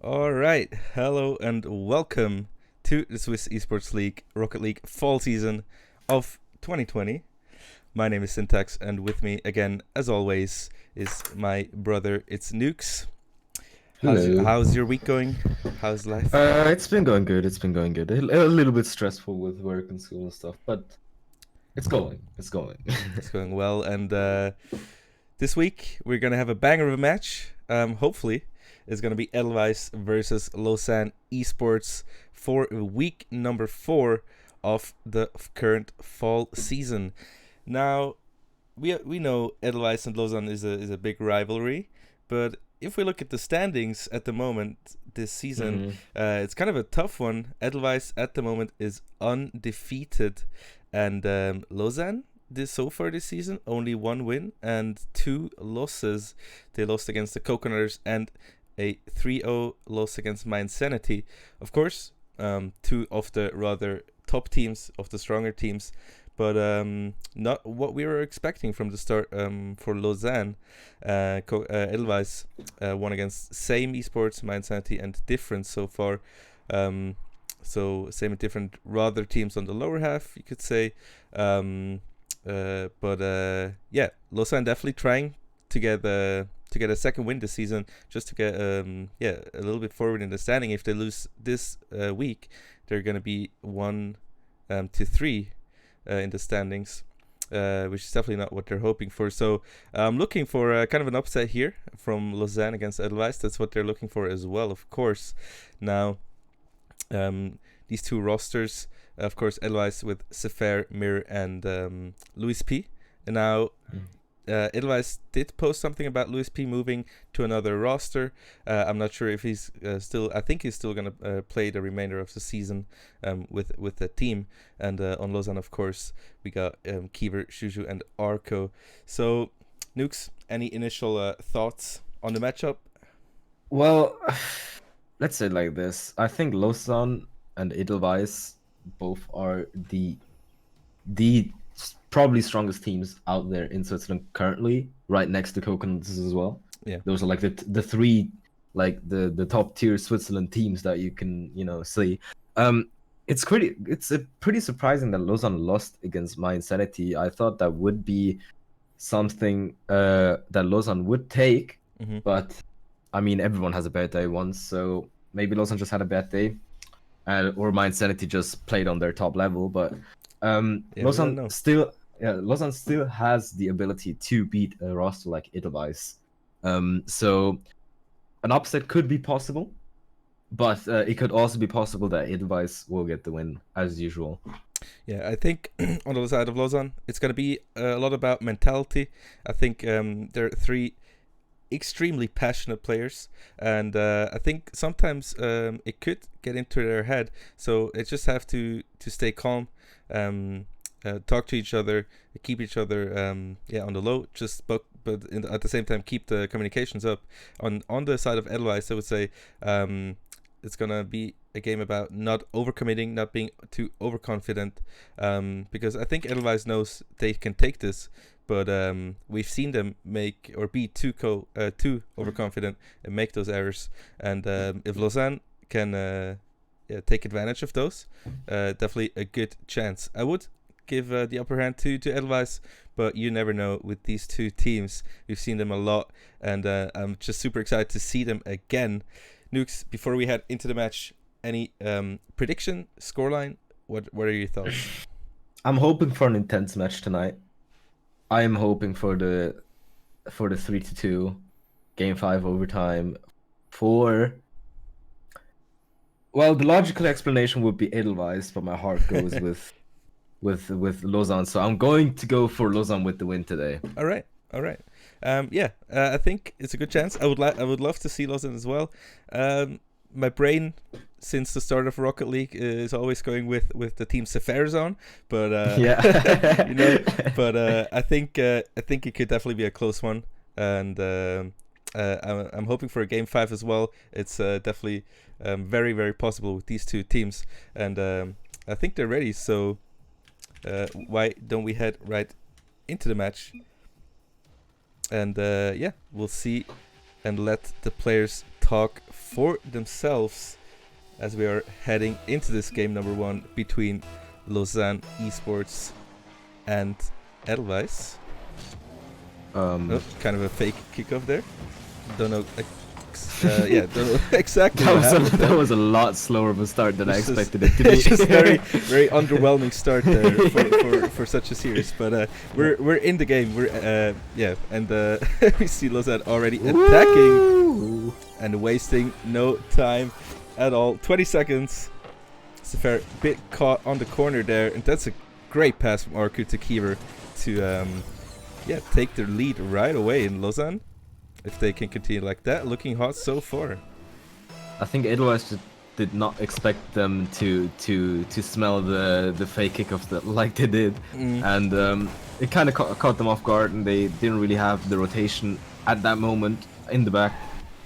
All right, hello and welcome to the Swiss Esports League Rocket League fall season of 2020. My name is Syntax, and with me again, as always, is my brother. It's Nukes. How's your week going? How's life? It's been going good. A little bit stressful with work and school and stuff, but it's going. It's going well. And this week we're gonna have a banger of a match. Hopefully, it's gonna be Edelweiss versus Lausanne Esports for week number 4 of the current fall season. Now, we know Edelweiss and Lausanne is a big rivalry, but if we look at the standings at the moment this season, it's kind of a tough one. Edelweiss at the moment is undefeated, and Lausanne so far this season only 1 win and 2 losses. They lost against the Coconutters and a 3-0 loss against My Insanity. Of course, 2 of the rather top teams, of the stronger teams, but not what we were expecting from the start for Lausanne. Edelweiss won against same Esports, My Insanity, and Different so far. So same and different, rather teams on the lower half, you could say. Yeah, Lausanne definitely trying to get a second win this season, just to get a little bit forward in the standing. If they lose this week, they're going to be 1 to 3 in the standings, which is definitely not what they're hoping for. So I'm looking for kind of an upset here from Lausanne against Edelweiss. That's what they're looking for as well, of course. Now, these two rosters, of course, Edelweiss with Sefer, Mir, and Louis P. And now, Edelweiss did post something about Louis P moving to another roster. I'm not sure if he's still. I think he's still gonna play the remainder of the season with the team. And on Lausanne, of course, we got Kiever, Juju, and Arco. So, Nukes, any initial thoughts on the matchup? Well, let's say it like this. I think Lausanne and Edelweiss both are the probably strongest teams out there in Switzerland currently, right next to Coconuts as well. Yeah. Those are like the three, like the top tier Switzerland teams that you can see. It's pretty surprising that Lausanne lost against My Insanity. I thought that would be something that Lausanne would take, but I mean everyone has a bad day once, so maybe Lausanne just had a bad day, or My Insanity just played on their top level, but. Lausanne still has the ability to beat a roster like Edelweiss. So an upset could be possible, but it could also be possible that Edelweiss will get the win as usual. Yeah, I think on the side of Lausanne, it's going to be a lot about mentality. I think there are three extremely passionate players, and I think sometimes it could get into their head. So it just have to stay calm. Talk to each other, keep each other on the low, but at the same time keep the communications up. On the side of Edelweiss, I would say it's gonna be a game about not overcommitting, not being too overconfident, because I think Edelweiss knows they can take this, but we've seen them make or be too overconfident and make those errors, and if Lausanne can take advantage of those, definitely a good chance. I would give the upper hand to Edelweiss, but you never know with these two teams. We've seen them a lot, and I'm just super excited to see them again. Nukes, before we head into the match, any prediction, scoreline? What are your thoughts? I'm hoping for an intense match tonight. I am hoping for the 3-2 game 5 overtime for. Well, the logical explanation would be Edelweiss, but my heart goes with Lausanne. So I'm going to go for Lausanne with the win today. All right. I think it's a good chance. I would love to see Lausanne as well. My brain, since the start of Rocket League, is always going with the team Sefer Zone, but I think it could definitely be a close one, and I'm hoping for a game 5 as well. It's definitely very, very possible with these two teams, and I think they're ready. So why don't we head right into the match? And we'll see and let the players talk for themselves as we are heading into this game number 1 between Lausanne Esports and Edelweiss. Kind of a fake kickoff there. Don't know. Don't know exactly. That was a lot slower of a start than I expected it to be. It's just very, very underwhelming start there for such a series. But we're in the game. And we see Lausanne already attacking and wasting no time at all. 20 seconds. It's a fair bit caught on the corner there, and that's a great pass from Arku to Kiever to take their lead right away in Lausanne. If they can continue like that, looking hot so far. I think Edelweiss just did not expect them to smell the fake kickoff like they did, and it kind of caught them off guard, and they didn't really have the rotation at that moment in the back,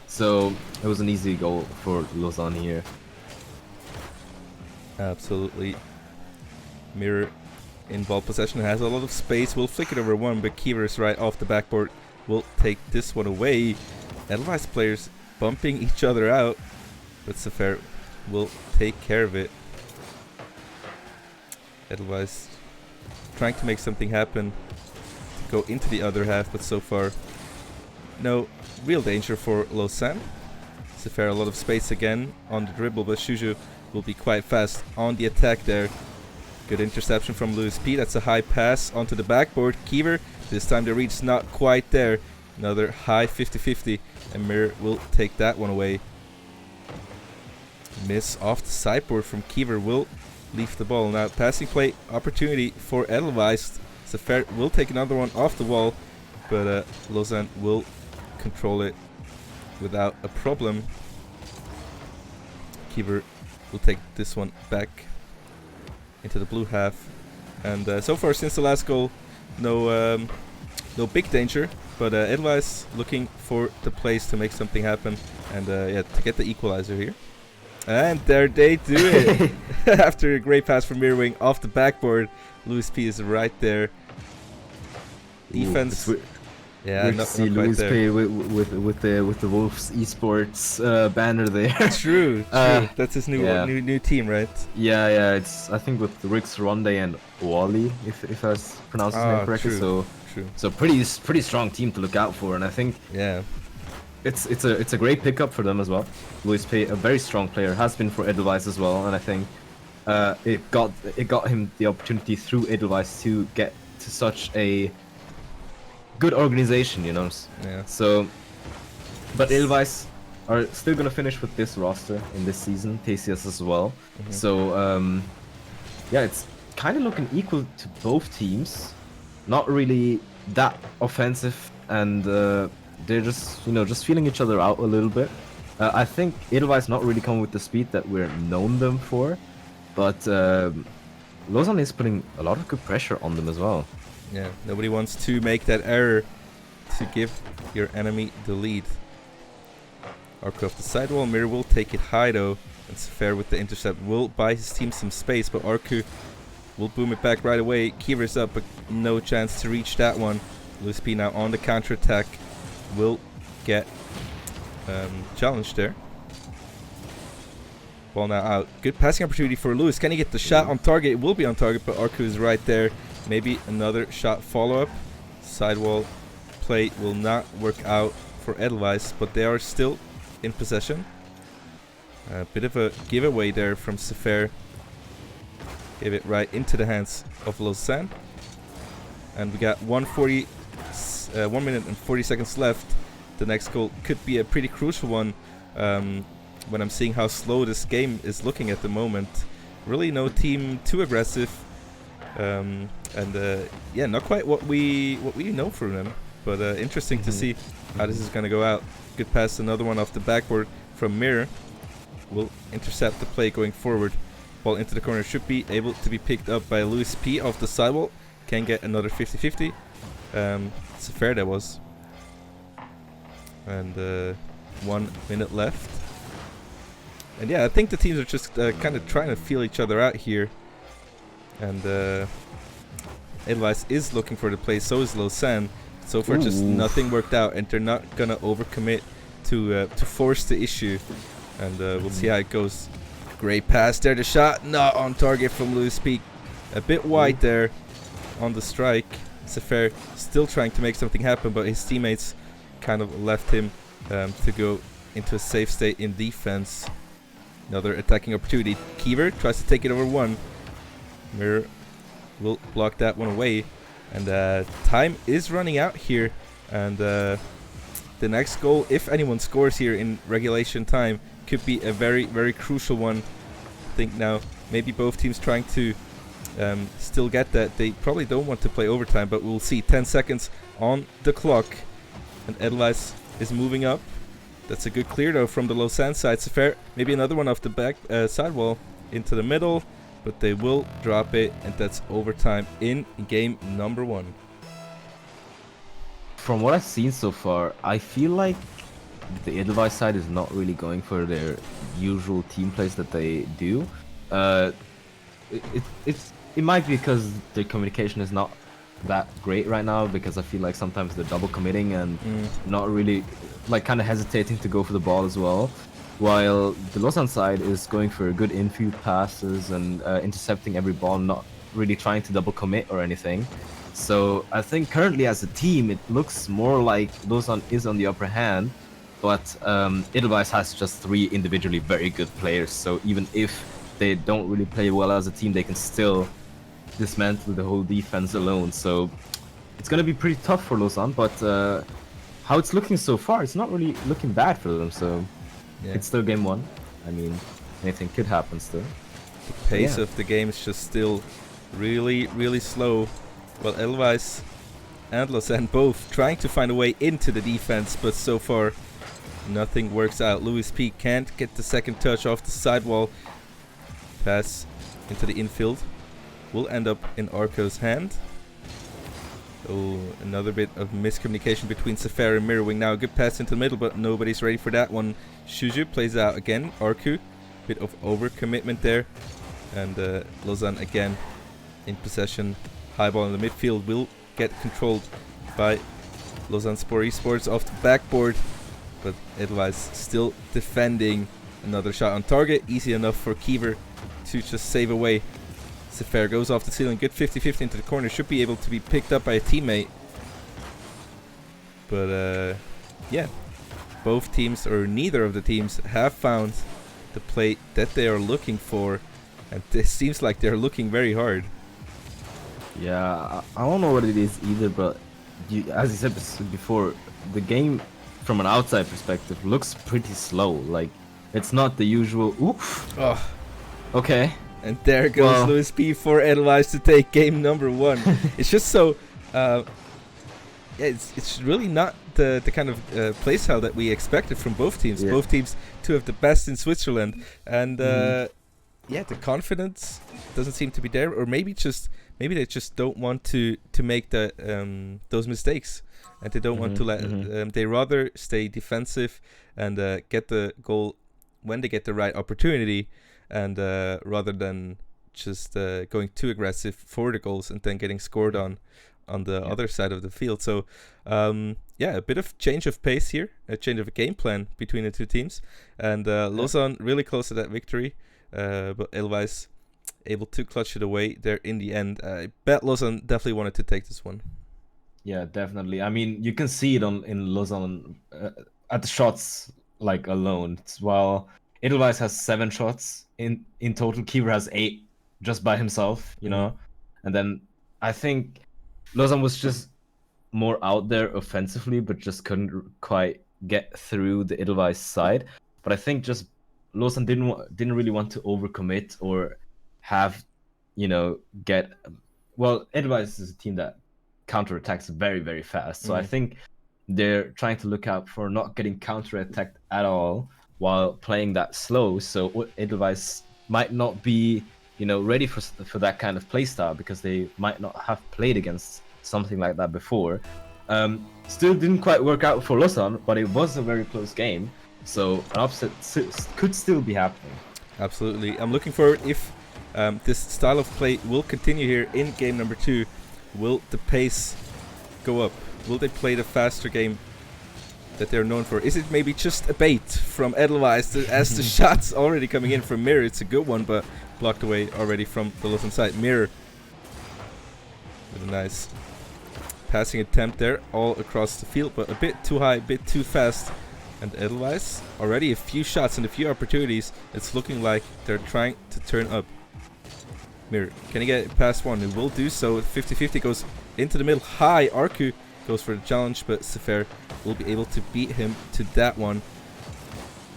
so it was an easy goal for Lausanne here. Absolutely. Mirror in ball possession, has a lot of space, will flick it over one, but Kiever is right off the backboard. Will take this one away. Edelweiss players bumping each other out, but Sefer will take care of it. Edelweiss trying to make something happen to go into the other half, but so far no real danger for Lausanne. Sefer a lot of space again on the dribble, but Juju will be quite fast on the attack there. Good interception from Louis P. That's a high pass onto the backboard. Kiever, this time the reach's not quite there. Another high 50-50, and Mirror will take that one away. Miss off the sideboard from Kiever will leave the ball. Now passing play opportunity for Edelweiss. Sefer will take another one off the wall. but Lausanne will control it without a problem. Keeper will take this one back into the blue half, and so far since the last goal, no big danger, but Edelweiss looking for the place to make something happen, and yeah, to get the equalizer here. And there they do it. After a great pass from Mirwing off the backboard, Louis P is right there. Defense. Yeah, not see Louis P with the Wolves Esports banner there. True. That's his new team, right? Yeah. It's I think with Rix Ronde and Wally, if I was pronouncing his name correctly. So pretty strong team to look out for, and I think it's a great pickup for them as well. Louis P, a very strong player, has been for Edelweiss as well, and I think it got him the opportunity through Edelweiss to get to such a good organization, you know. Yeah. So, but Edelweiss are still gonna finish with this roster in this season, TCS as well. So, yeah, it's kind of looking equal to both teams. Not really that offensive, and they're just feeling each other out a little bit. I think Edelweiss not really coming with the speed that we're known them for, but Lausanne is putting a lot of good pressure on them as well. Yeah, nobody wants to make that error to give your enemy the lead. Arku off the sidewall. Mir will take it high though. It's fair with the intercept. Will buy his team some space, but Arku will boom it back right away. Kiever's up, but no chance to reach that one. Louis P now on the counter attack. Will get challenged there. Ball now out. Good passing opportunity for Lewis. Can he get the shot on target? It will be on target, but Arku is right there. Maybe another shot follow-up. Sidewall play will not work out for Edelweiss, but they are still in possession. A bit of a giveaway there from Sefer. Gave it right into the hands of Lausanne. And we got 1 minute and 40 seconds left. The next goal could be a pretty crucial one when I'm seeing how slow this game is looking at the moment. Really no team too aggressive. Yeah, not quite what we know from them, but interesting to see how this is going to go out. Good pass, another one off the backboard from Mir. Will intercept the play going forward. Ball into the corner, should be able to be picked up by Louis P off the sidewall. Can get another 50-50. It's a fair that was. And 1 minute left. And yeah, I think the teams are just kind of trying to feel each other out here. And Edelweiss is looking for the play, so is Lausanne. So far, just nothing worked out, and they're not gonna overcommit to force the issue. And we'll see how it goes. Great pass there, the shot not on target from Louis Peak. A bit wide there on the strike. Sefer still trying to make something happen, but his teammates kind of left him to go into a safe state in defense. Another attacking opportunity. Kiever tries to take it over one. Mir will block that one away, and time is running out here, and the next goal, if anyone scores here in regulation time, could be a very crucial one. I think now maybe both teams trying to still get that. They probably don't want to play overtime, but we'll see. 10 seconds on the clock, and Edelweiss is moving up. That's a good clear though from the Lausanne side. So fair, maybe another one off the back sidewall into the middle. But they will drop it, and that's overtime in game number 1. From what I've seen so far, I feel like the Edelweiss side is not really going for their usual team plays that they do. It might be because their communication is not that great right now, because I feel like sometimes they're double committing and not really, like, kind of hesitating to go for the ball as well. While the Lausanne side is going for good infield passes and intercepting every ball, not really trying to double commit or anything. So I think currently as a team, it looks more like Lausanne is on the upper hand, but Edelweiss has just 3 individually very good players. So even if they don't really play well as a team, they can still dismantle the whole defense alone. So it's going to be pretty tough for Lausanne, but how it's looking so far, it's not really looking bad for them. So. Yeah. It's still game 1. I mean, anything could happen still. The pace of the game is just still really slow. Well, Edelweiss and Lausanne both trying to find a way into the defense, but so far nothing works out. Louis P can't get the second touch off the sidewall. Pass into the infield will end up in Arco's hand. Oh, another bit of miscommunication between Sefer and Mirrorwing. Now a good pass into the middle, but nobody's ready for that one. Shuju plays out again. Arku, bit of overcommitment there. And Lausanne again in possession. High ball in the midfield will get controlled by Lausanne Sport Esports off the backboard. But Edelweiss still defending. Another shot on target. Easy enough for Kiever to just save away. Sefer goes off the ceiling. Good 50-50 into the corner. Should be able to be picked up by a teammate. But yeah. Both teams, or neither of the teams, have found the play that they are looking for. And this seems like they're looking very hard. Yeah, I don't know what it is either, but as you said before, the game from an outside perspective looks pretty slow. Like, it's not the usual, oof. Oh. Okay. And there goes Louis P for Edelweiss to take game number 1. It's just so, yeah, it's really not the kind of play style that we expected from both teams. Yeah. Both teams, two of the best in Switzerland, and yeah, the confidence doesn't seem to be there, or maybe they just don't want to make those mistakes, and they don't want to let. They rather stay defensive and get the goal when they get the right opportunity. And rather than just going too aggressive for the goals and then getting scored on the other side of the field. So, yeah, a bit of change of pace here, a change of a game plan between the two teams. And Lausanne really close to that victory, but Edelweiss able to clutch it away there in the end. I bet Lausanne definitely wanted to take this one. Yeah, definitely. I mean, you can see it in Lausanne at the shots like alone. While Edelweiss has 7 shots in total, Kiever has 8 just by himself, you know. And then I think Lausanne was just more out there offensively, but just couldn't quite get through the Edelweiss side. But I think just Lausanne didn't really want to overcommit or have, you know, Edelweiss is a team that counterattacks very, very fast. So I think they're trying to look out for not getting counterattacked at all while playing that slow. So Edelweiss might not be, you know, ready for that kind of play style because they might not have played against something like that before. Still didn't quite work out for Lausanne, but it was a very close game. So an upset could still be happening. Absolutely. I'm looking forward if this style of play will continue here in game number 2. Will the pace go up? Will they play the faster game that they're known for? Is it maybe just a bait from Edelweiss as the shots already coming in from Mirror? It's a good one, but blocked away already from the Lausanne side. Mirror with a nice passing attempt there all across the field, but a bit too high, a bit too fast. And Edelweiss already a few shots and a few opportunities. It's looking like they're trying to turn up. Mirror, can he get past one? He will do so. 50-50 goes into the middle. High. Arku goes for the challenge, but Sefer will be able to beat him to that one.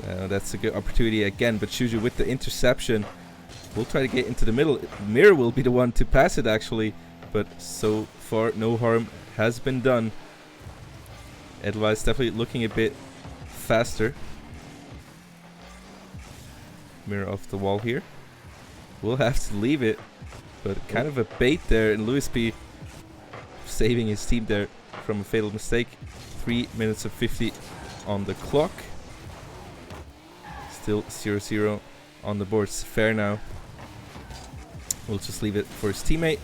That's a good opportunity again, but Shuju with the interception will try to get into the middle. Mirror will be the one to pass it actually, but so far no harm has been done. Edelweiss definitely looking a bit faster. Mirror off the wall here. We'll have to leave it, but kind of a bait there, and Louis P saving his team there from a fatal mistake. 3 minutes and 50 on the clock. Still 0-0 on the board. Fair now. We'll just leave it for his teammate.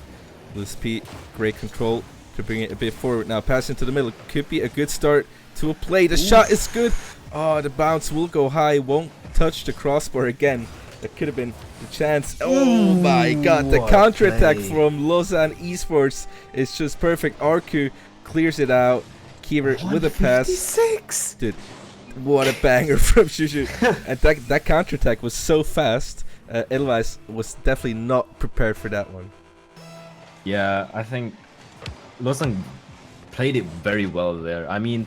Louis P, great control to bring it a bit forward. Now pass into the middle. Could be a good start to a play. The shot is good. Oh, the bounce will go high. Won't touch the crossbar again. That could have been the chance. Oh my god, the counter-attack from Lausanne Esports is just perfect. Arku clears it out. Kiever with a pass. Dude, what a banger from Shushu. And that counter-attack was so fast. Edelweiss was definitely not prepared for that one. Yeah, I think Lausanne played it very well there. I mean,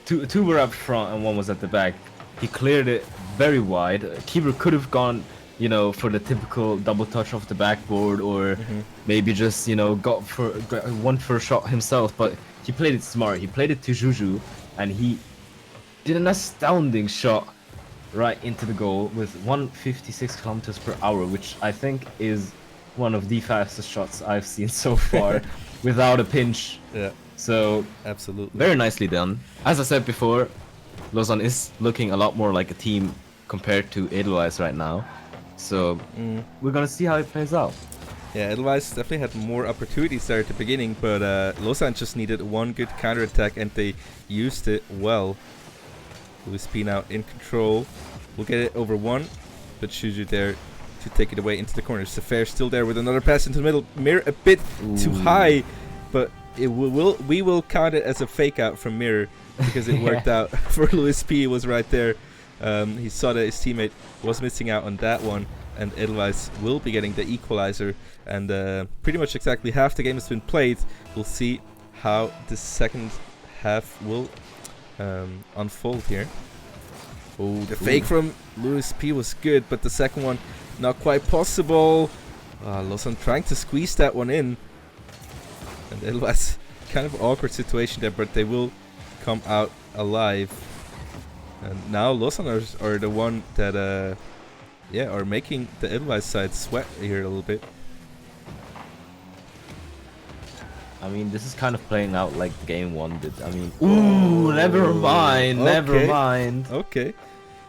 two were up front and one was at the back. He cleared it very wide. Kiever could have gone, you know, for the typical double touch off the backboard, or maybe just, you know, got one for a shot himself. But he played it smart. He played it to Juju, and he did an astounding shot right into the goal with 156 kilometers per hour, which I think is one of the fastest shots I've seen so far without a pinch. Yeah, So absolutely. very nicely done. As I said before, Lausanne is looking a lot more like a team compared to Edelweiss right now. So we're gonna see how it plays out. Yeah, Edelweiss definitely had more opportunities there at the beginning, but Lausanne just needed one good counterattack, and they used it well. Louis P now in control. We'll get it over one, but Shuju there to take it away into the corner. Sefer still there with another pass into the middle. Mir a bit too high, but we will count it as a fake out from Mir because it worked out for Louis P. Was right there. He saw that his teammate was missing out on that one, and Edelweiss will be getting the equalizer. And pretty much exactly half the game has been played. We'll see how the second half will unfold here. Oh, the fake from Louis P was good, but the second one not quite possible. Lausanne trying to squeeze that one in, and Edelweiss kind of awkward situation there, but they will come out alive. And now Lausanne are the one that are making the Edelweiss side sweat here a little bit. I mean, this is kind of playing out like game one did. I mean, ooh, never mind, never mind. Okay.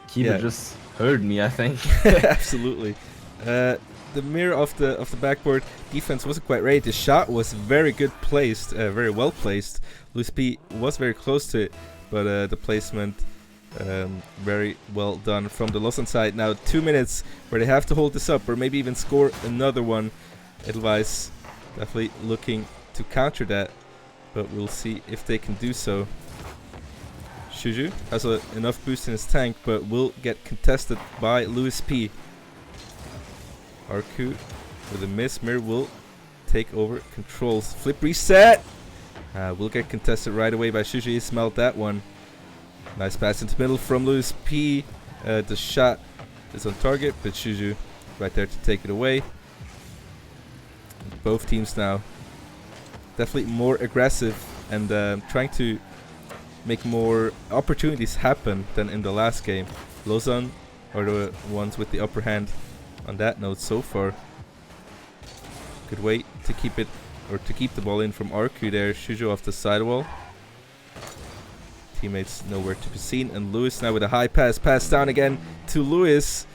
Keeper just heard me, I think. Absolutely. The mirror of the backboard defense wasn't quite ready. The shot was very good placed, very well placed. Luis P was very close to it, but the placement very well done from the Lausanne side. Now 2 minutes where they have to hold this up or maybe even score another one. Edelweiss definitely looking to counter that, but we'll see if they can do so. Shuju has enough boost in his tank, but will get contested by Louis P. Arku with a miss. Mir will take over controls. Flip reset. Will get contested right away by Shuju. He smelled that one. Nice pass into the middle from Louis P. The shot is on target, but Shuju right there to take it away. Both teams now definitely more aggressive and trying to make more opportunities happen than in the last game. Lausanne are the ones with the upper hand on that note so far. Good way to keep it, or to keep the ball in from Arku there. Shujo off the sidewall. Teammates nowhere to be seen, and Lewis now with a high pass down again to Lewis,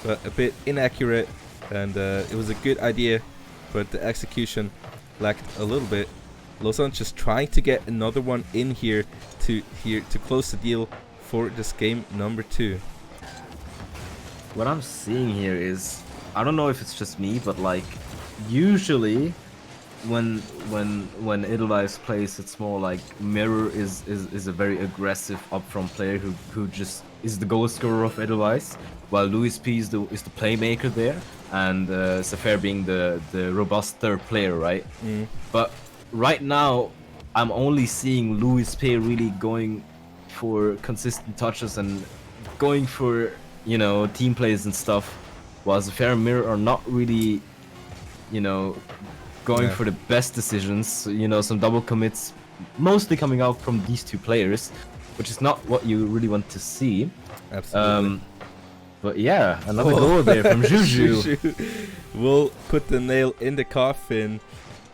but a bit inaccurate, and it was a good idea, but the execution lacked a little bit. Lausanne just trying to get another one in here to close the deal for this game number 2. What I'm seeing here is, I don't know if it's just me, but like usually when Edelweiss plays, it's more like Mirror is a very aggressive upfront player who just is the goal scorer of Edelweiss, while Louis P is the playmaker there, and Sefer being the robust third player, right? But right now I'm only seeing Louis P really going for consistent touches and going for, you know, team plays and stuff, while Sefer and Mirror are not really, you know, going for the best decisions. You know, some double commits mostly coming out from these two players, which is not what you really want to see. Absolutely. But yeah, another goal there from Juju. We'll put the nail in the coffin.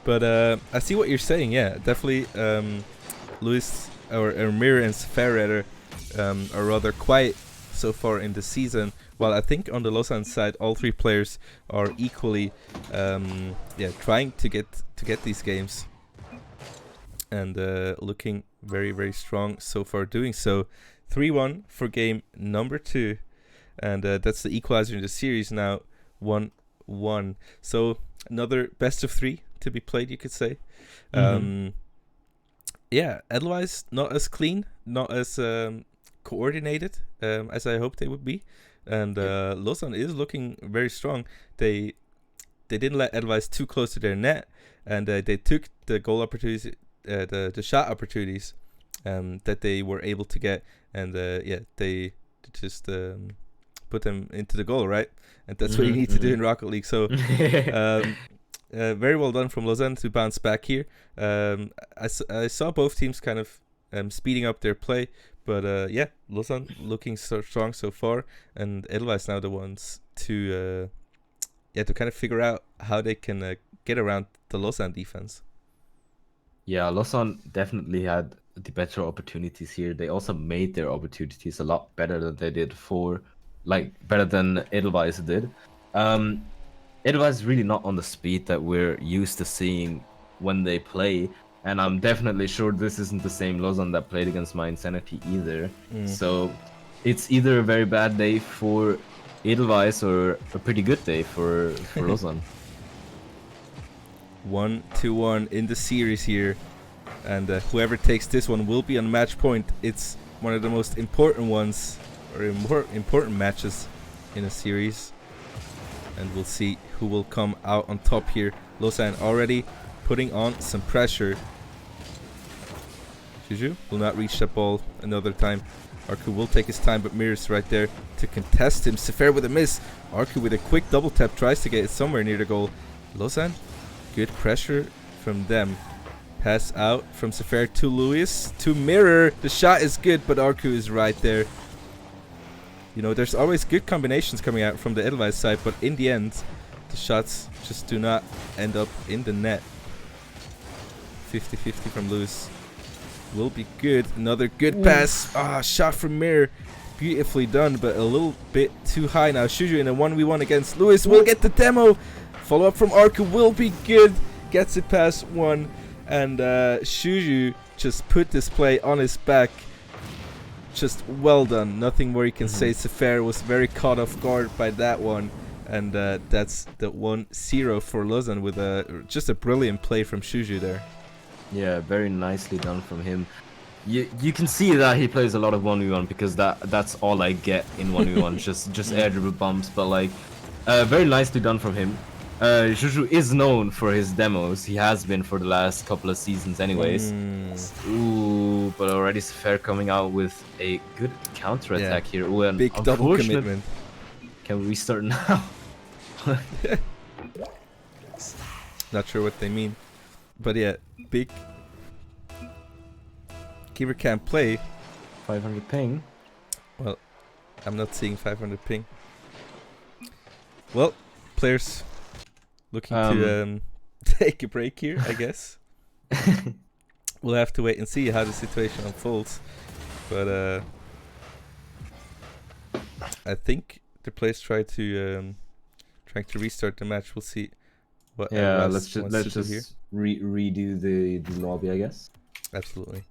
But I see what you're saying. Yeah, definitely. Luis or Mir and Sefer are rather quiet so far in the season. While I think on the Lausanne side, all three players are equally, trying to get these games, and looking very, very strong so far doing so. 3-1 for game number 2, and that's the equalizer in the series now. 1-1. So another best of 3 to be played, you could say. Edelweiss not as clean, not as coordinated as I hoped they would be. And Lausanne is looking very strong. They didn't let Edelweiss too close to their net, and they took the goal opportunities, the shot opportunities that they were able to get, and they just put them into the goal, right? And that's what you need to do in Rocket League. So very well done from Lausanne to bounce back here. I saw both teams kind of speeding up their play, but yeah, Lausanne looking so strong so far, and Edelweiss now the ones to to kind of figure out how they can get around the Lausanne defense. Yeah, Lausanne definitely had the better opportunities here. They also made their opportunities a lot better than they did better than Edelweiss did. Edelweiss is really not on the speed that we're used to seeing when they play, and I'm definitely sure this isn't the same Lausanne that played against My Insanity either. So it's either a very bad day for Edelweiss or a pretty good day for Lausanne. 1-1 in the series here, and whoever takes this one will be on match point. It's one of the most important ones, or important matches in a series, and we'll see who will come out on top here. Lausanne already putting on some pressure. Juju will not reach that ball another time. Arku will take his time, but Mir's right there to contest him. Sefer with a miss. Arku with a quick double tap tries to get it somewhere near the goal. Lausanne, good pressure from them. Pass out from Sefer to Lewis to Mirror. The shot is good, but Arku is right there. You know, there's always good combinations coming out from the Edelweiss side, but in the end, the shots just do not end up in the net. 50-50 from Lewis will be good. Another good pass. Shot from Mirror. Beautifully done, but a little bit too high now. Shuju in a 1v1 against Lewis will get the demo. Follow up from Arku will be good. Gets it past one. And Shuju just put this play on his back. Just well done. Nothing more you can say. Sefer was very caught off guard by that one. And that's the 1-0 for Lausanne with just a brilliant play from Shuju there. Yeah, very nicely done from him. You can see that he plays a lot of 1v1 because that's all I get in 1v1, just air dribble bumps. But like, very nicely done from him. Juju is known for his demos. He has been for the last couple of seasons anyways. Ooh, but already Sefer coming out with a good counter attack here. Ooh, and big double commitment. Can we restart now? Not sure what they mean, but yeah, big. Keeper can't play. 500 ping. Well, I'm not seeing 500 ping. Well, players looking to take a break here, I guess. We'll have to wait and see how the situation unfolds. But I think the players trying to restart the match. We'll see what. Yeah, let's just redo the lobby, I guess. Absolutely.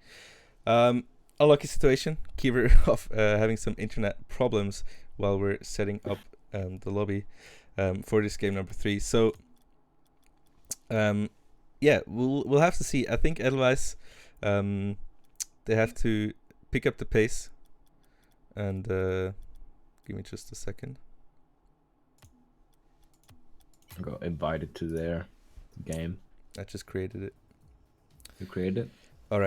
Unlucky situation. Kiever of having some internet problems while we're setting up the lobby for this game number 3. So yeah, we'll have to see. I think Edelweiss they have to pick up the pace, and give me just a second. I got invited to their game. I just created it. You created it? All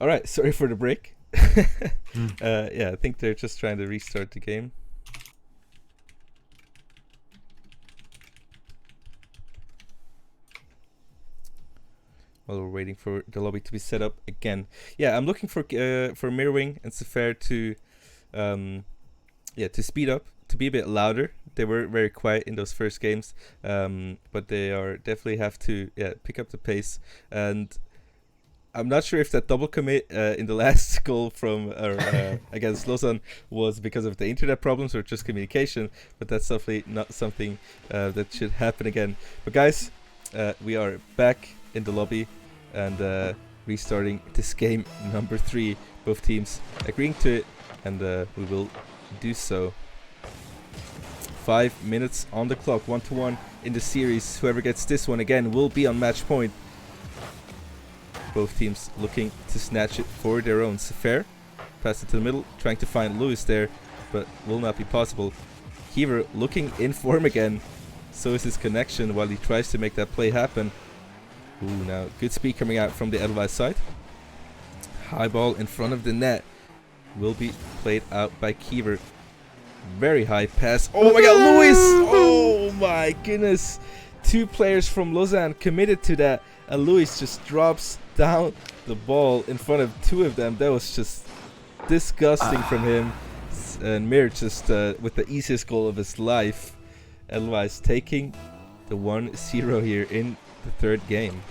right, sorry for the break. Yeah, I think they're just trying to restart the game. While we're waiting for the lobby to be set up again. Yeah, I'm looking for Mirwing and Sefer to to speed up, to be a bit louder. They were very quiet in those first games, but they are definitely have to pick up the pace. And I'm not sure if that double commit in the last goal from against Lausanne was because of the internet problems or just communication, but that's definitely not something that should happen again. But guys, we are back in the lobby and restarting this game number 3. Both teams agreeing to it, and we will do so. 5 minutes on the clock, 1-1 in the series. Whoever gets this one again will be on match point. Both teams looking to snatch it for their own. Sefer pass it to the middle, trying to find Lewis there, but will not be possible. Heaver looking in form again. So is his connection while he tries to make that play happen. Ooh, now good speed coming out from the Edelweiss side. High ball in front of the net will be played out by Kiever. Very high pass. Oh my god, Lewis! Oh my goodness. two players from Lausanne committed to that, and Luis just drops down the ball in front of two of them. That was just disgusting from him. And Mir just with the easiest goal of his life. Edelweiss taking the 1-0 here in the third game.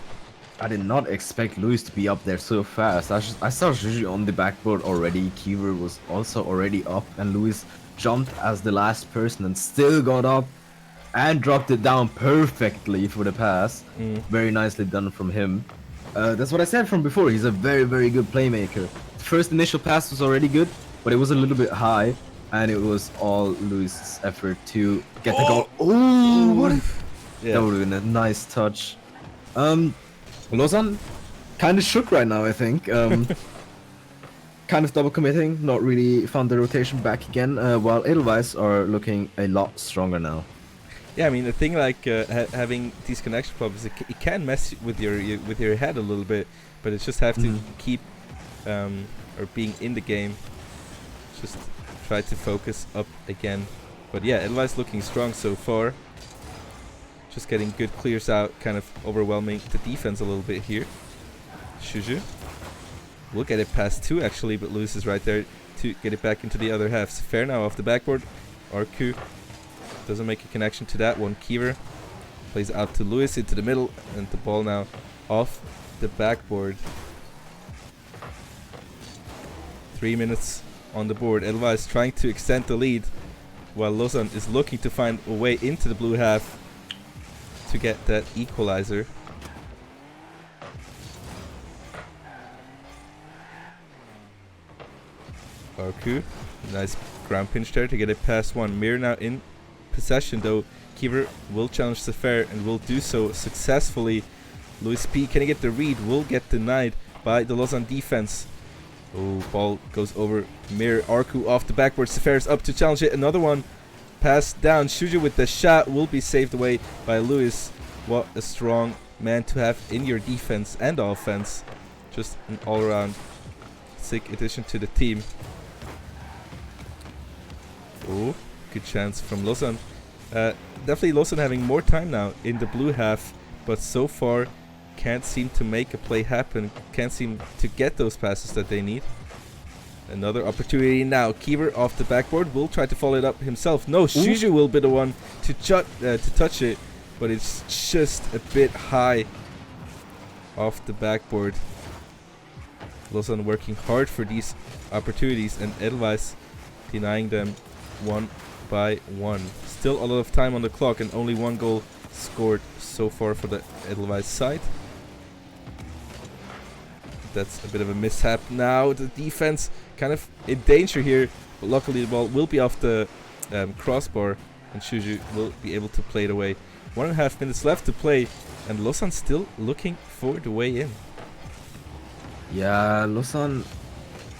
I did not expect Luis to be up there so fast. I saw Juju on the backboard already. Kiever was also already up, and Luis jumped as the last person and still got up and dropped it down perfectly for the pass. Very nicely done from him. That's what I said from before. He's a very, very good playmaker. The first initial pass was already good, but it was a little bit high, and it was all Luis' effort to get the goal. Oh, what? That would have been a nice touch. Lausanne kind of shook right now, I think. Kind of double committing, not really found the rotation back again, while Edelweiss are looking a lot stronger now. Yeah, I mean, the thing like having these connection problems, it can mess with your head a little bit, but it just have to keep or being in the game, just try to focus up again. But yeah, Edelweiss looking strong so far. Just getting good clears out, kind of overwhelming the defense a little bit here. Juju will get it past two actually, but Luis is right there to get it back into the other half. Fair now off the backboard. Arku doesn't make a connection to that one. Kiever plays out to Luis into the middle, and the ball now off the backboard. 3 minutes on the board. Edelweiss trying to extend the lead, while Lausanne is looking to find a way into the blue half to get that equalizer. Arku, nice ground pinch there to get it past one. Mir now in possession though. Kiever will challenge the fair and will do so successfully. Luis P, can he get the read? Will get denied by the Lausanne defense. Oh, ball goes over Mir. Arku off the backboard. Sefer is up to challenge it. Another one. Pass down. Shuju with the shot will be saved away by Luis. What a strong man to have in your defense and offense. Just an all-around sick addition to the team. Oh, good chance from Lausanne. Definitely Lausanne having more time now in the blue half, but so far can't seem to make a play happen. Can't seem to get those passes that they need. Another opportunity now. Kiever off the backboard will try to follow it up himself. No, Shuju will be the one to touch it, but it's just a bit high off the backboard. Lausanne working hard for these opportunities, and Edelweiss denying them one by one. Still a lot of time on the clock, and only one goal scored so far for the Edelweiss side. That's a bit of a mishap now. The defense kind of in danger here, but luckily the ball will be off the crossbar, and Shuju will be able to play it away. 1.5 minutes left to play, and Lausanne still looking for the way in. Yeah, Lausanne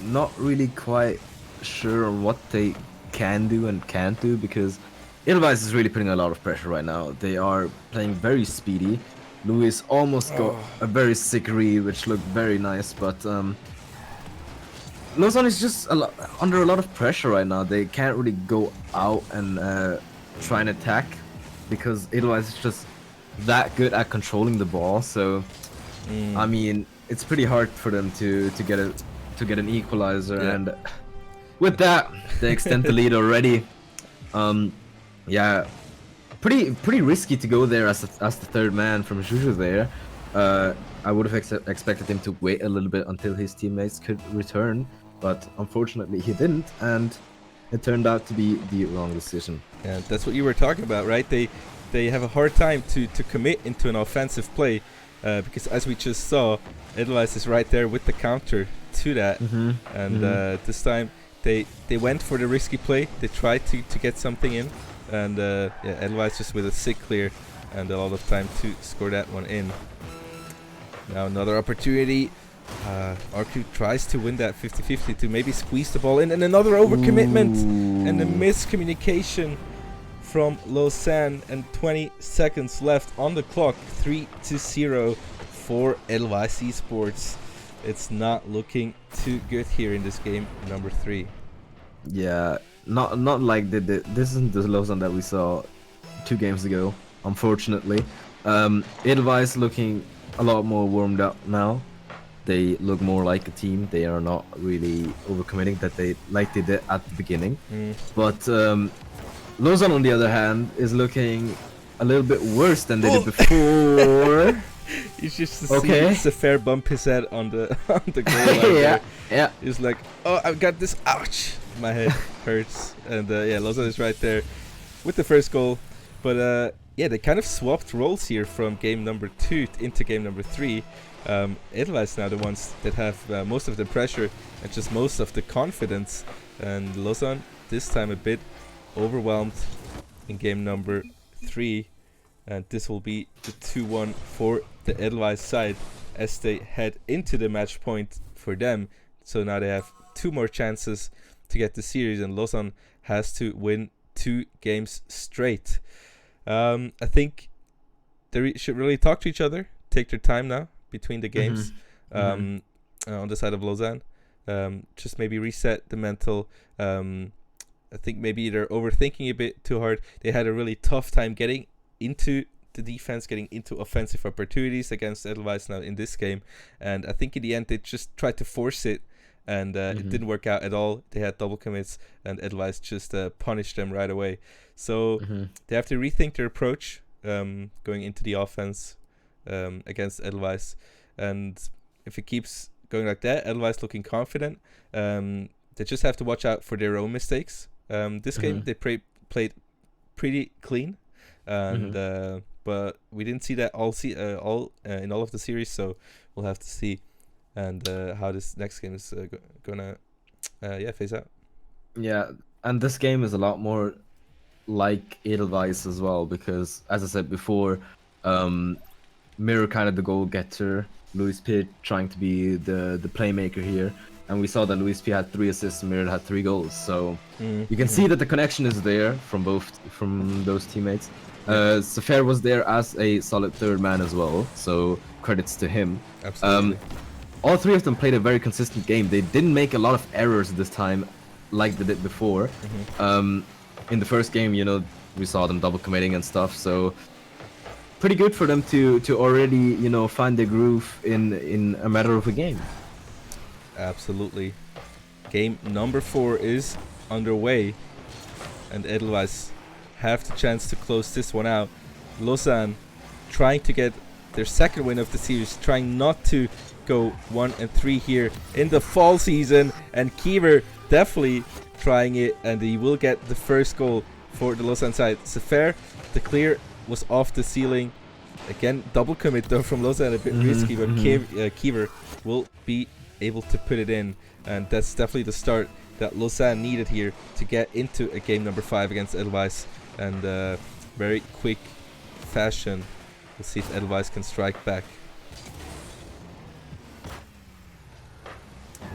not really quite sure on what they can do and can't do, because Edelweiss is really putting a lot of pressure right now. They are playing very speedy. Luis almost got a very sick read, which looked very nice, but Lausanne is just under a lot of pressure right now. They can't really go out and try and attack, because Edelweiss is just that good at controlling the ball. So, I mean, it's pretty hard for them to get an equalizer, and with that, they extend the lead already. Yeah. Pretty risky to go there as the third man from Juju there. I would have expected him to wait a little bit until his teammates could return, but unfortunately he didn't, and it turned out to be the wrong decision. Yeah, that's what you were talking about, right? They have a hard time to commit into an offensive play, because as we just saw, Edelweiss is right there with the counter to that, and this time they went for the risky play. They tried to get something in. And yeah, Edelweiss just with a sick clear and a lot of time to score that one in. Now another opportunity. Arku tries to win that 50-50 to maybe squeeze the ball in, and another overcommitment and a miscommunication from Lausanne, and 20 seconds left on the clock. 3-0 for Edelweiss Esports. It's not looking too good here in this game number 3. Yeah. Not like this isn't the Lausanne that we saw 2 games ago. unfortunately. Edelweiss looking a lot more warmed up now. They look more like a team. They are not really overcommitting that they did at the beginning. But Lausanne, on the other hand, is looking a little bit worse than they did before. It's just to see Sefer bump his head on the goal line. Yeah. He's like, oh, I've got this. Ouch! My head hurts. And yeah, Lausanne is right there with the first goal. But yeah, they kind of swapped roles here from game number 2 into game number 3. Edelweiss now the ones that have most of the pressure and just most of the confidence. And Lausanne this time a bit overwhelmed in game number 3. And this will be the 2-1 for the Edelweiss side as they head into the match point for them. So now they have 2 more chances to get the series, and Lausanne has to win 2 games straight. I think they should really talk to each other, take their time now between the games on the side of Lausanne. Just maybe reset the mental. I think maybe they're overthinking a bit too hard. They had a really tough time getting into the defense, getting into offensive opportunities against Edelweiss now in this game. And I think in the end they just tried to force it, and it didn't work out at all. They had double commits, and Edelweiss just punished them right away. So they have to rethink their approach going into the offense against Edelweiss. And if it keeps going like that, Edelweiss looking confident, they just have to watch out for their own mistakes. This game they played pretty clean, and but we didn't see that in all of the series, so we'll have to see and how this next game is gonna phase out. Yeah, and this game is a lot more like Edelweiss as well, because as I said before, Mirror kind of the goal getter, Louis P trying to be the playmaker here, and we saw that Louis P had 3 assists and Mirror had 3 goals, so you can see that the connection is there from those teammates. Sefer was there as a solid 3rd man as well, so credits to him. Absolutely. All 3 of them played a very consistent game. They didn't make a lot of errors this time like they did before. In the first game, we saw them double committing and stuff, so pretty good for them to already, find their groove in a matter of a game. Absolutely. Game number 4 is underway, and Edelweiss have the chance to close this one out. Lausanne trying to get their 2nd win of the series, trying not to go 1-3 here in the fall season, and Kiever definitely trying it, and he will get the first goal for the Lausanne side. Sefer, the clear was off the ceiling. Again, double commit though from Lausanne, a bit risky, but Kiever will be able to put it in, and that's definitely the start that Lausanne needed here to get into a game number 5 against Edelweiss, and very quick fashion. We'll see if Edelweiss can strike back.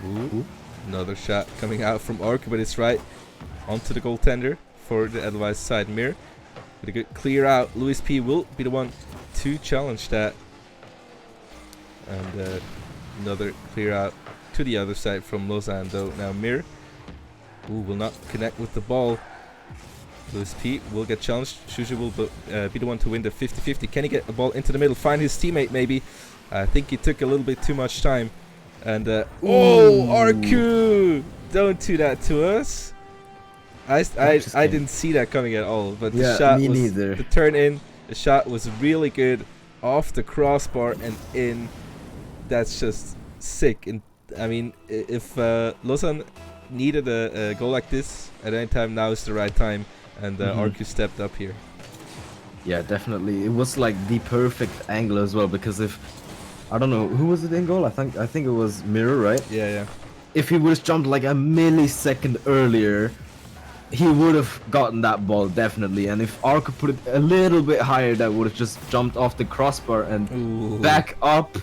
Ooh. Another shot coming out from Ork, but it's right onto the goaltender for the Edelweiss side. Mir with a good clear out. Louis P will be the one to challenge that, and another clear out to the other side from Lausanne though. Now Mir will not connect with the ball. Louis P will get challenged. Shuji will be the one to win the 50-50. Can he get the ball into the middle, find his teammate maybe? I think he took a little bit too much time. And Arku, don't do that to us. I didn't see that coming at all, but the shot was neither. The turn in, the shot was really good off the crossbar and in. That's just sick. And I mean, if Lausanne needed a goal like this at any time, now is the right time, and Arku stepped up here. Yeah, definitely. It was like the perfect angle as well, because if I don't know who was it in goal. I think it was Mirror, right? Yeah. If he would have jumped like a millisecond earlier, he would have gotten that ball definitely. And if Arco put it a little bit higher, that would have just jumped off the crossbar and back up.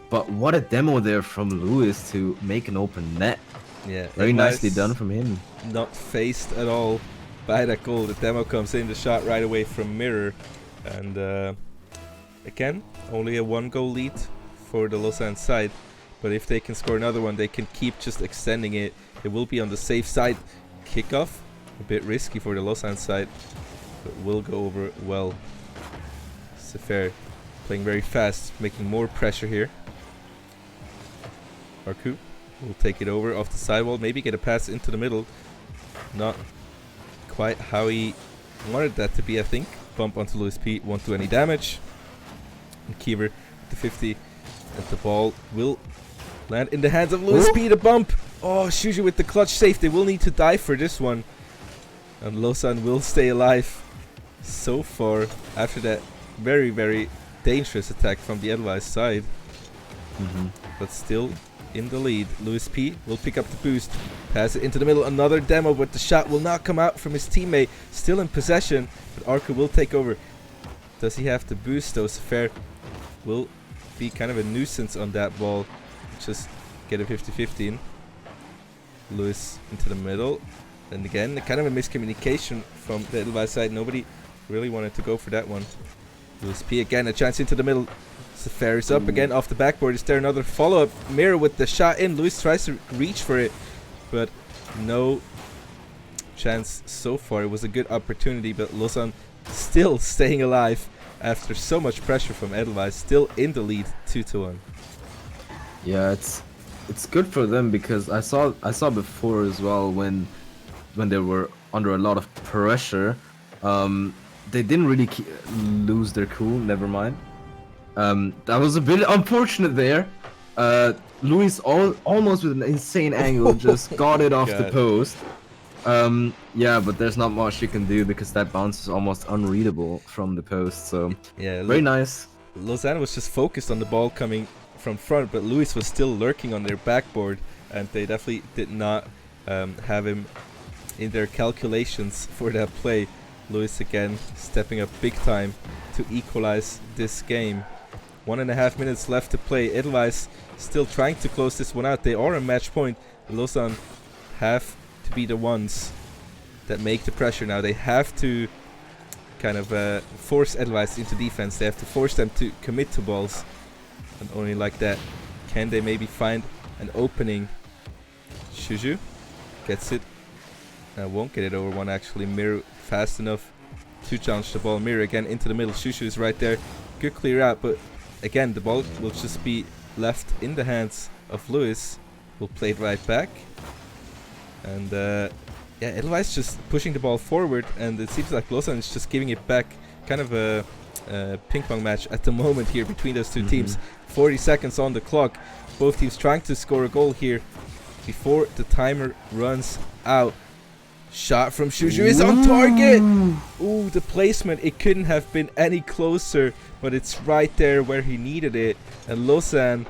But what a demo there from Lewis to make an open net. Yeah, very nicely done from him. Not faced at all by that goal. The demo comes in, the shot right away from Mirror, and again, only a 1-goal lead for the Lausanne side, but if they can score another one, they can keep just extending it. It will be on the safe side. Kickoff, a bit risky for the Lausanne side, but will go over well. Sefer playing very fast, making more pressure here. Arku will take it over off the sidewall, maybe get a pass into the middle. Not quite how he wanted that to be, I think. Bump onto Lewis P, won't do any damage. And Kiever with the 50, and the ball will land in the hands of Lewis P, the bump. Oh, Shuju with the clutch save. They will need to die for this one. And Lausanne will stay alive so far after that very, very dangerous attack from the Edelweiss side. But still in the lead. Lewis P will pick up the boost, pass it into the middle. Another demo, but the shot will not come out from his teammate. Still in possession, but Arca will take over. Does he have the boost though? Sefer will be kind of a nuisance on that ball. Just get a 50-50 in. Lewis into the middle. And again, kind of a miscommunication from the Edelweiss side. Nobody really wanted to go for that one. Lewis P again, a chance into the middle. Sefer is up again off the backboard. Is there another follow-up? Mirror with the shot in. Lewis tries to reach for it, but no chance so far. It was a good opportunity, but Lausanne still staying alive after so much pressure from Edelweiss. Still in the lead, 2-1. Yeah, it's good for them because I saw before as well when they were under a lot of pressure, they didn't really lose their cool. Never mind. That was a bit unfortunate there. Luis almost with an insane angle just got it off the post. Yeah, but there's not much you can do because that bounce is almost unreadable from the post. So yeah, very nice. Lausanne was just focused on the ball coming from front, but Luis was still lurking on their backboard, and they definitely did not have him in their calculations for that play. Luis again stepping up big time to equalize this game. 1.5 minutes left to play. Edelweiss still trying to close this one out. They are a match point. Lausanne have to be the ones that make the pressure now. They have to kind of force Edelweiss into defense. They have to force them to commit to balls. And only like that can they maybe find an opening. Shuju gets it. Won't get it over one actually. Miru fast enough to challenge the ball. Miru again into the middle. Shushu is right there. Good clear out, but again the ball will just be left in the hands of Lewis. Will play it right back. And yeah, Edelweiss just pushing the ball forward, and it seems like Lausanne is just giving it back. Kind of a ping pong match at the moment here between those two teams. 40 seconds on the clock. Both teams trying to score a goal here before the timer runs out. Shot from Shuju is on target. Ooh, the placement, it couldn't have been any closer, but it's right there where he needed it. And Lausanne,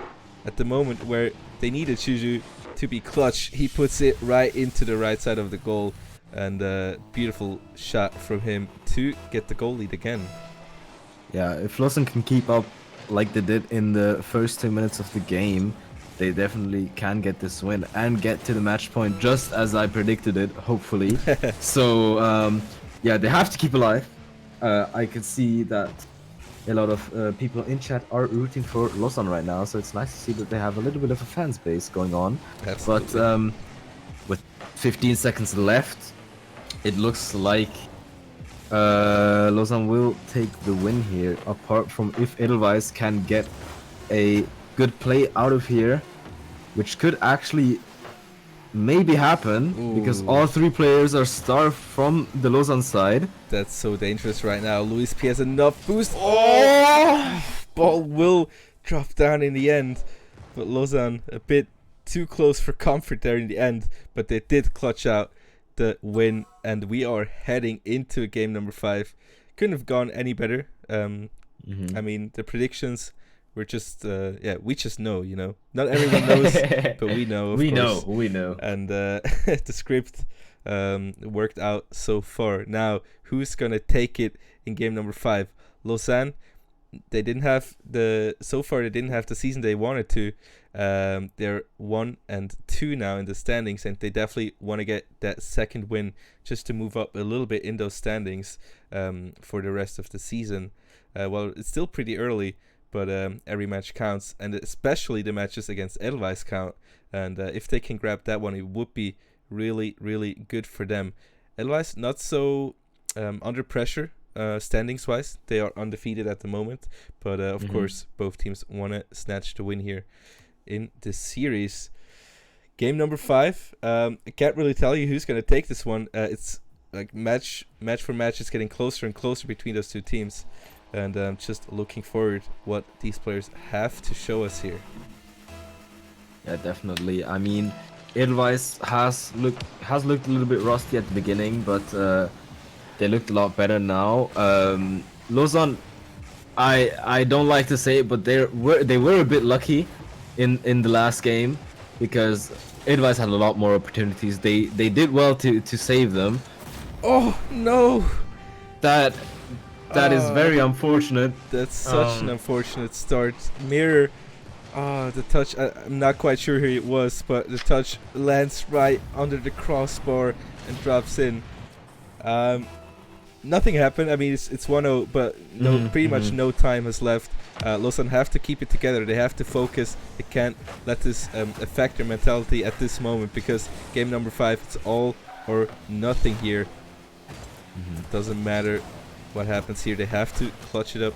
at the moment where they needed Shuju to be clutch, he puts it right into the right side of the goal. And beautiful shot from him to get the goal lead again. Yeah, if Lausanne can keep up like they did in the first 2 minutes of the game, they definitely can get this win and get to the match point just as I predicted it, hopefully. So, yeah, they have to keep alive. I could see that a lot of people in chat are rooting for Lausanne right now, so it's nice to see that they have a little bit of a fan space going on. Absolutely. But with 15 seconds left, it looks like Lausanne will take the win here, apart from if Edelweiss can get a good play out of here, which could actually maybe happen. Because all three players are starved from the Lausanne side. That's so dangerous right now. Luis P has enough boost. Oh! Ball will drop down in the end, but Lausanne a bit too close for comfort there in the end, but they did clutch out the win, and we are heading into game number 5. Couldn't have gone any better. I mean, the predictions were just yeah, we just know, you know, not everyone knows, but we know, of course. We know. And the script worked out so far. Now, who's gonna take it in game number 5? Lausanne, they didn't have the season they wanted to. They're 1-2 now in the standings, and they definitely want to get that second win just to move up a little bit in those standings for the rest of the season. Well, it's still pretty early, but every match counts, and especially the matches against Edelweiss count. And if they can grab that one, it would be really, really good for them. Edelweiss not so under pressure standings-wise. They are undefeated at the moment, but of course, both teams want to snatch the win here in this series. Game number 5. I can't really tell you who's going to take this one. It's like match for match. It's getting closer and closer between those two teams, and I'm just looking forward what these players have to show us here. Yeah, definitely. I mean, Edelweiss has looked a little bit rusty at the beginning, but they looked a lot better now. Lausanne, I don't like to say it, but they were a bit lucky in the last game, because Edelweiss had a lot more opportunities. They did well to save them. Oh no! That is very unfortunate. That's such an unfortunate start. Mirror, the touch, I'm not quite sure who it was, but the touch lands right under the crossbar and drops in. Nothing happened. I mean, it's 1-0, but pretty much no time has left. Lausanne have to keep it together. They have to focus. They can't let this affect their mentality at this moment, because game number 5, it's all or nothing here. It doesn't matter what happens here. They have to clutch it up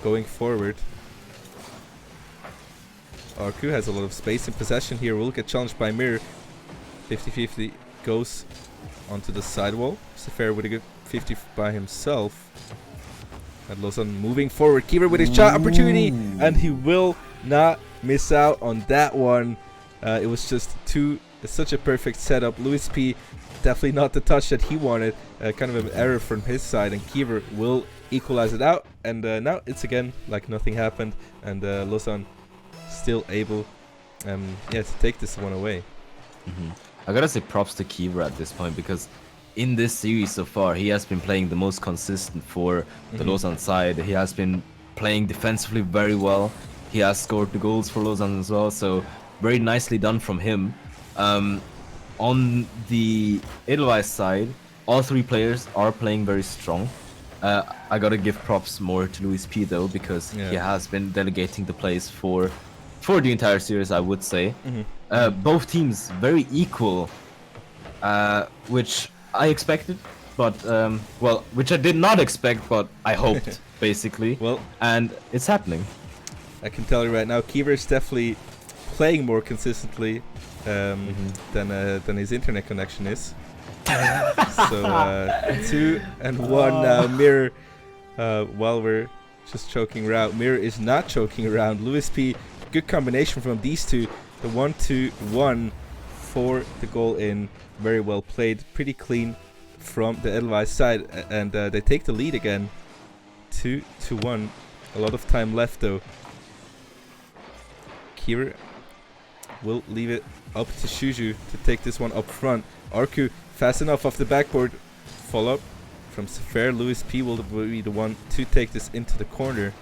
going forward. Arku has a lot of space in possession here. Will get challenged by Mir. 50-50 goes onto the sidewall. Sefer with a good 50 by himself. And Lausanne moving forward. Keeper with his shot opportunity, and he will not miss out on that one. It was just such a perfect setup. Louis P, definitely not the touch that he wanted. Kind of an error from his side, and Kiever will equalize it out. And now it's again like nothing happened, and Lausanne still able to take this one away. I gotta say props to Kiever at this point, because in this series so far, he has been playing the most consistent for the Lausanne side. He has been playing defensively very well. He has scored the goals for Lausanne as well, so very nicely done from him. On the Edelweiss side, all 3 players are playing very strong. I gotta give props more to Luis P though, because he has been delegating the plays for the entire series, I would say. Both teams very equal, which I expected, but which I did not expect, but I hoped basically. And it's happening. I can tell you right now, Kiever is definitely playing more consistently than his internet connection is. So 2-1 now. Mirror, while we're just choking around, Mirror is not choking around. Louis P, good combination from these two. The 1-1 for the goal in. Very well played, pretty clean from the Edelweiss side, and they take the lead again. 2-1. A lot of time left though. Kiever will leave it up to Shuju to take this one up front. Arku fast enough off the backboard. Follow up from Sefer. Louis P will be the one to take this into the corner.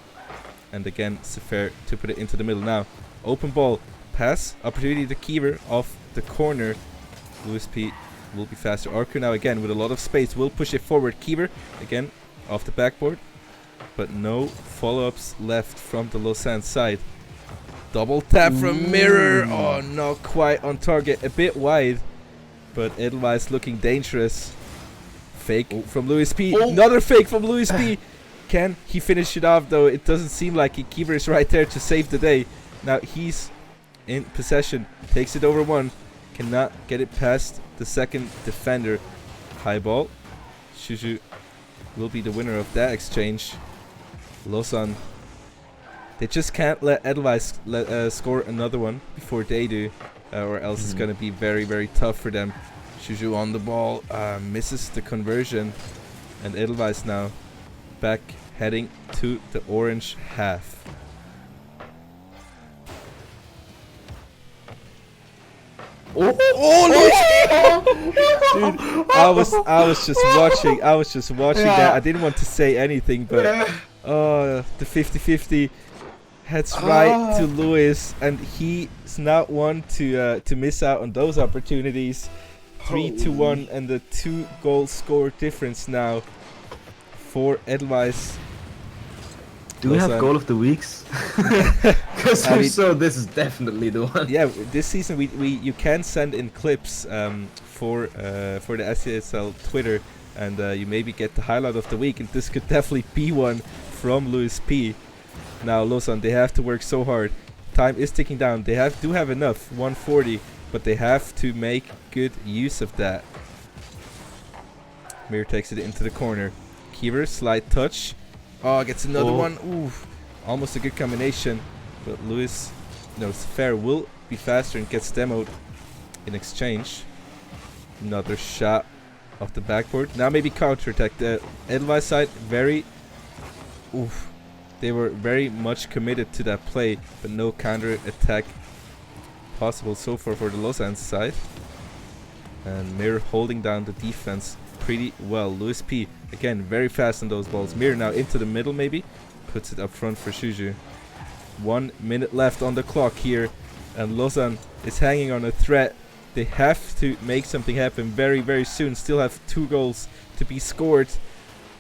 And again, Sefer to put it into the middle now. Open ball. Pass. Opportunity to Kiever off the corner. Louis P will be faster. Arku now again with a lot of space. Will push it forward. Kiever again off the backboard. But no follow-ups left from the Lausanne side. Double tap from Mirror. Oh, not quite on target. A bit wide. But Edelweiss looking dangerous. Fake from Louis P. Another fake from Louis P. Can he finish it off though? It doesn't seem like it. Kiever is right there to save the day. Now he's in possession. Takes it over one. Cannot get it past the second defender. High ball. Shuju will be the winner of that exchange. Lausanne, they just can't let Edelweiss score another one before they do, or else it's going to be very, very tough for them. Shuju on the ball, misses the conversion, and Edelweiss now back heading to the orange half. Dude, I was just watching. That. I didn't want to say anything, but the 50-50 heads right to Lewis, and he's not one to miss out on those opportunities. 3-1, and the 2-goal score difference now for Edelweiss. Do we have goal of the weeks? Because this is definitely the one. Yeah, this season you can send in clips for the SEL Twitter. and you maybe get the highlight of the week, and this could definitely be one from Louis P. Now Lausanne, they have to work so hard. Time is ticking down. They do have enough, 140, but they have to make good use of that. Mir takes it into the corner. Kiever, slide touch. Oh, gets another one. Ooh, almost a good combination, but Fair will be faster and gets demoed in exchange. Another shot off the backboard. Now maybe counter attack. The Edelweiss side they were very much committed to that play, but no counter attack possible so far for the Lausanne side. And Mir holding down the defense pretty well. Louis P again very fast on those balls. Mir now into the middle, maybe puts it up front for Juju. 1 minute left on the clock here, and Lausanne is hanging on a threat. They have to make something happen very, very soon. Still have 2 goals to be scored.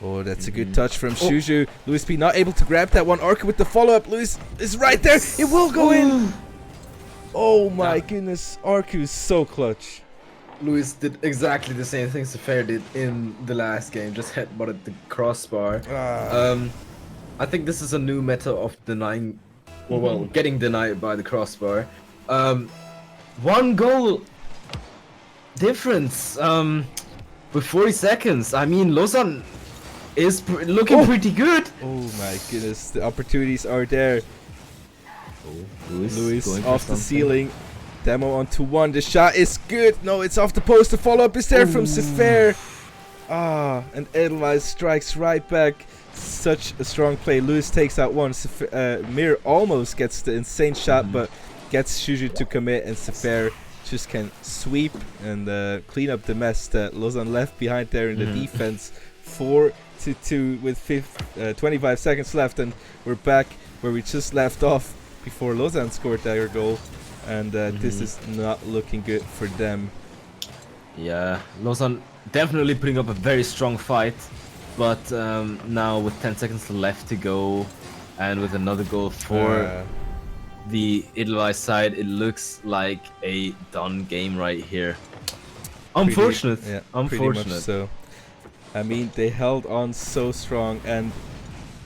Oh, that's a good touch from Juju. Louis P not able to grab that one. Arca with the follow-up. Louis is right there. It will go in. Oh my goodness. Arca is so clutch. Louis did exactly the same thing Sefer did in the last game. Just headbutted the crossbar. I think this is a new meta of denying, getting denied by the crossbar. 1 goal difference with 40 seconds. I mean, Lausanne is looking pretty good. Oh my goodness, the opportunities are there. Louis off the ceiling. Demo onto 1. The shot is good. No, it's off the post. The follow-up is there from Sefer. And Edelweiss strikes right back. Such a strong play. Louis takes out 1. Mir almost gets the insane shot, but gets Juju to commit, and Sefer just can sweep and clean up the mess that Lausanne left behind there in the defense. 4-2 with 25 seconds left, and we're back where we just left off before Lausanne scored their goal, and this is not looking good for them. Yeah, Lausanne definitely putting up a very strong fight, but now with 10 seconds left to go, and with another goal for the Edelweiss side, it looks like a done game right here. Unfortunate. Pretty much so. I mean, they held on so strong, and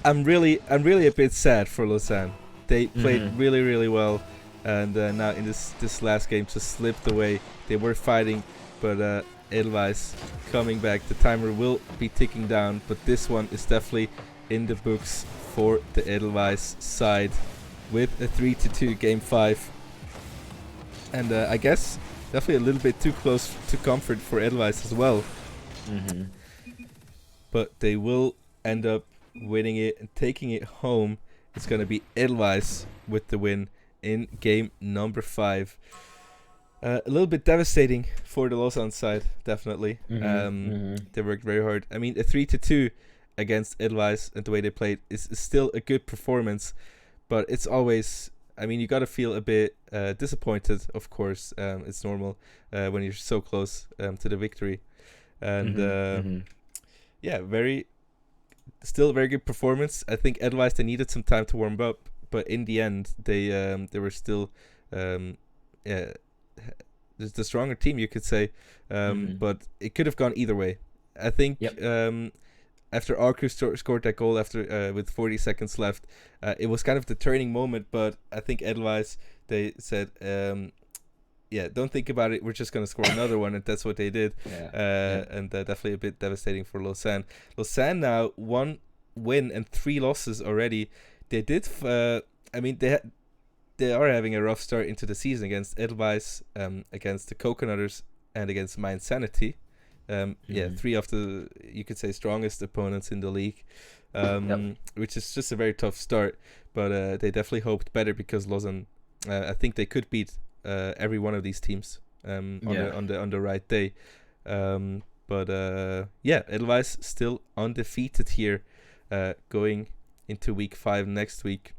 I'm really a bit sad for Lausanne. They played really, really well, and now in this last game just slipped away. They were fighting, but Edelweiss coming back. The timer will be ticking down, but this one is definitely in the books for the Edelweiss side with a 3-2 game 5. And I guess definitely a little bit too close to comfort for Edelweiss as well. But they will end up winning it and taking it home. It's going to be Edelweiss with the win in game number 5. A little bit devastating for the Lausanne side, definitely. They worked very hard. I mean, a 3-2 against Edelweiss and the way they played is still a good performance, but it's always, I mean, you got to feel a bit disappointed, of course. It's normal when you're so close to the victory. And yeah, still a very good performance. I think Edelweiss, they needed some time to warm up, but in the end, they were still the stronger team, you could say. But it could have gone either way. I think after Arku scored that goal after with 40 seconds left, it was kind of the turning moment. But I think Edelweiss, they said, don't think about it. We're just going to score another one, and that's what they did. And definitely a bit devastating for Lausanne. Lausanne now 1 win and 3 losses already. They did. I mean, they are having a rough start into the season against Edelweiss, against the Coconutters, and against My Insanity. 3 of the, you could say, strongest opponents in the league, which is just a very tough start. But they definitely hoped better, because Lausanne, I think they could beat every one of these teams on the right day. Edelweiss still undefeated here, going into week 5 next week.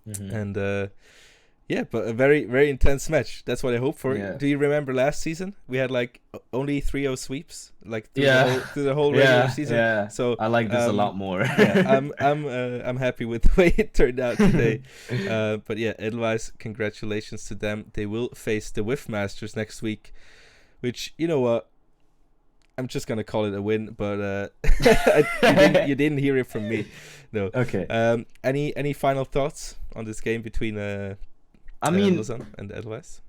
And but a very, very intense match. That's what I hope for. Do you remember last season? We had like only 3-0 sweeps, like through the whole regular season. So I like this a lot more. I'm happy with the way it turned out today. But yeah, Edelweiss, congratulations to them. They will face the Whiff Masters next week, which, you know what, I'm just gonna call it a win, but you didn't hear it from me. No. Okay. Any final thoughts on this game between I mean, Lausanne and Edelweiss?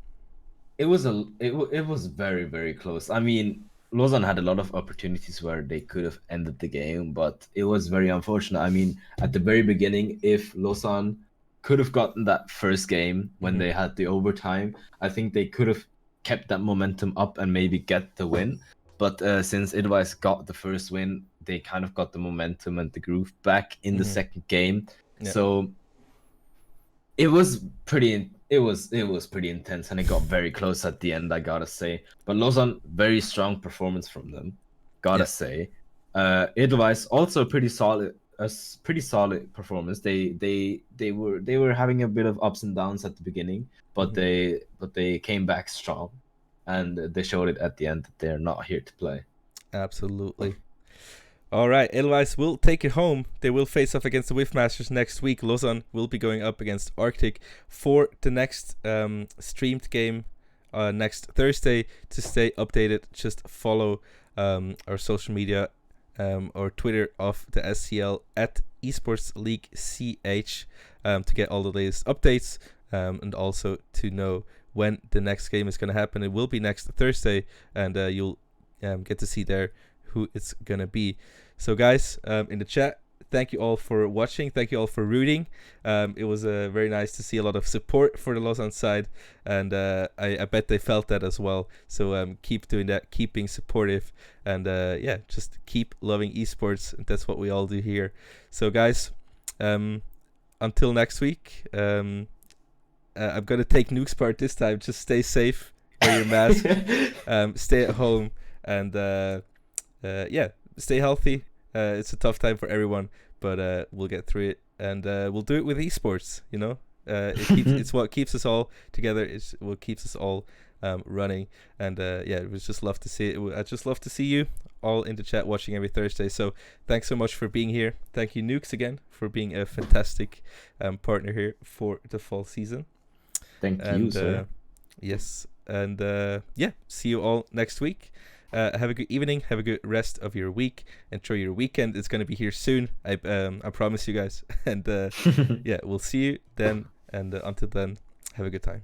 it was very, very close. I mean, Lausanne had a lot of opportunities where they could have ended the game, but it was very unfortunate. I mean, at the very beginning, if Lausanne could have gotten that first game when they had the overtime, I think they could have kept that momentum up and maybe get the win. But since Edelweiss got the first win, they kind of got the momentum and the groove back in the second game. Yeah. So it was pretty pretty intense, and it got very close at the end, I gotta say. But Lausanne, very strong performance from them, gotta say. Edelweiss also pretty solid, pretty solid performance. They were having a bit of ups and downs at the beginning, but they came back strong, and they showed it at the end that they're not here to play. Absolutely. All right, Edelweiss will take it home. They will face off against the Whiffmasters next week. Lausanne will be going up against Arctic for the next streamed game next Thursday. To stay updated, just follow our social media or Twitter of the SEL at Esports League CH to get all the latest updates and also to know when the next game is going to happen. It will be next Thursday, and you'll get to see there who it's gonna be. So guys, in the chat, thank you all for watching, thank you all for rooting. It was very nice to see a lot of support for the Lausanne side, and I bet they felt that as well. So keep doing that, keep being supportive, and yeah, just keep loving esports. That's what we all do here. So guys, until next week, I'm gonna take Nuke's part this time. Just stay safe, wear your mask, stay at home, and yeah, stay healthy. It's a tough time for everyone, but we'll get through it, and we'll do it with esports. You know, it's what keeps us all together. It's what keeps us all running, and yeah, it was just love to see it. I just love to see you all in the chat watching every Thursday. So thanks so much for being here. Thank you, Nukes, again for being a fantastic partner here for the fall season. Thank you, sir. Yes, and yeah, see you all next week. Have a good evening. Have a good rest of your week. Enjoy your weekend. It's gonna be here soon. I promise you guys. And yeah, we'll see you then. And until then, have a good time.